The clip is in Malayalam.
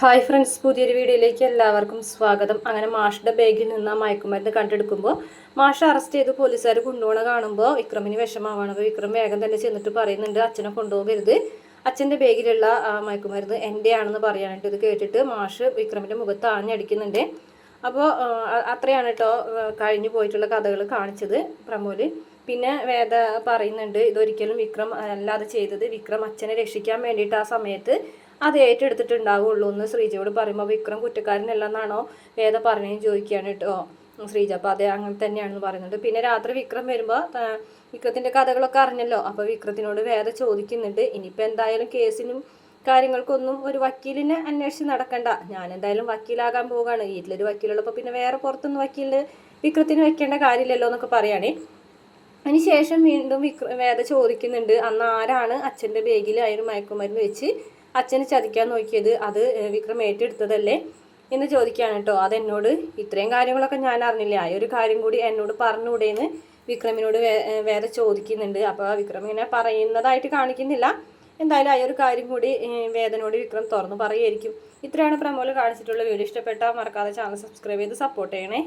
ഹായ് ഫ്രണ്ട്സ്, പുതിയൊരു വീഡിയോയിലേക്ക് എല്ലാവർക്കും സ്വാഗതം. അങ്ങനെ മാഷിന്റെ ബാഗിൽ നിന്ന് മയക്കുമരുന്ന് കണ്ടെടുക്കുമ്പോൾ മാഷ് അറസ്റ്റ് ചെയ്ത് പോലീസുകാർ കൊണ്ടുപോകണ കാണുമ്പോൾ വിക്രമിന് വിഷമമാണ്. അപ്പോൾ വിക്രം വേഗം തന്നെ ചെന്നിട്ട് പറയുന്നുണ്ട്, അച്ഛനെ കൊണ്ടുപോകരുത്, അച്ഛൻ്റെ ബാഗിലുള്ള മയക്കുമരുന്ന് എൻ്റെ ആണെന്ന് പറയാനായിട്ട്. ഇത് കേട്ടിട്ട് മാഷ് വിക്രമിൻ്റെ മുഖത്ത് ആഞ്ഞടിക്കുന്നുണ്ട്. അപ്പോൾ അത്രയാണ് കേട്ടോ കഴിഞ്ഞു പോയിട്ടുള്ള കഥകൾ കാണിച്ചത് പ്രമോല്. പിന്നെ വേദ പറയുന്നുണ്ട്, ഇതൊരിക്കലും വിക്രം അല്ലാതെ ചെയ്തത്, വിക്രം അച്ഛനെ രക്ഷിക്കാൻ വേണ്ടിയിട്ട് ആ സമയത്ത് അത് ഏറ്റെടുത്തിട്ടുണ്ടാവുള്ളൂ എന്ന് ശ്രീജയോട് പറയുമ്പോൾ വിക്രം കുറ്റക്കാരനല്ലെന്നാണോ വേദ പറഞ്ഞതെന്ന് ചോദിക്കുകയാണ് കേട്ടോ ശ്രീജ. അപ്പോൾ അതെ, അങ്ങനെ തന്നെയാണെന്ന് പറയുന്നുണ്ട്. പിന്നെ രാത്രി വിക്രം വരുമ്പോൾ വിക്രത്തിൻ്റെ കഥകളൊക്കെ അറിഞ്ഞല്ലോ. അപ്പോൾ വിക്രത്തിനോട് വേദ ചോദിക്കുന്നുണ്ട്, ഇനിയിപ്പോൾ എന്തായാലും കേസിനും കാര്യങ്ങൾക്കൊന്നും ഒരു വക്കീലിനെ അന്വേഷിച്ച് നടക്കണ്ട, ഞാൻ എന്തായാലും വക്കീലാകാൻ പോവുകയാണ്, വീട്ടിലൊരു വക്കീലുള്ളപ്പോൾ പിന്നെ വേറെ പുറത്തൊന്നും വക്കീലിന് വിക്രത്തിന് വെക്കേണ്ട കാര്യമില്ലല്ലോ എന്നൊക്കെ പറയുകയാണേ. അതിനുശേഷം വീണ്ടും വേദ ചോദിക്കുന്നുണ്ട്, അന്ന് ആരാണ് അച്ഛൻ്റെ ബാഗിൽ അതിന് മയക്കുമരുന്ന് വെച്ച് അച്ഛനെ ചതിക്കാൻ നോക്കിയത്, അത് വിക്രം ഏറ്റെടുത്തതല്ലേ എന്ന് ചോദിക്കുകയാണ് കേട്ടോ. അതെന്നോട് ഇത്രയും കാര്യങ്ങളൊക്കെ ഞാൻ അറിഞ്ഞില്ലേ, ആ ഒരു കാര്യം കൂടി എന്നോട് പറഞ്ഞുകൂടെയെന്ന് വിക്രമിനോട് വേറെ ചോദിക്കുന്നുണ്ട്. അപ്പോൾ വിക്രം ഇങ്ങനെ പറയുന്നതായിട്ട് കാണിക്കുന്നില്ല. എന്തായാലും ആ ഒരു കാര്യം കൂടി വേദനോട് വിക്രം തുറന്നു പറയുമായിരിക്കും. ഇത്രയാണ് പ്രമോല് കാണിച്ചിട്ടുള്ള വീഡിയോ. ഇഷ്ടപ്പെട്ടാൽ മറക്കാതെ ചാനൽ സബ്സ്ക്രൈബ് ചെയ്ത് സപ്പോർട്ട് ചെയ്യണേ.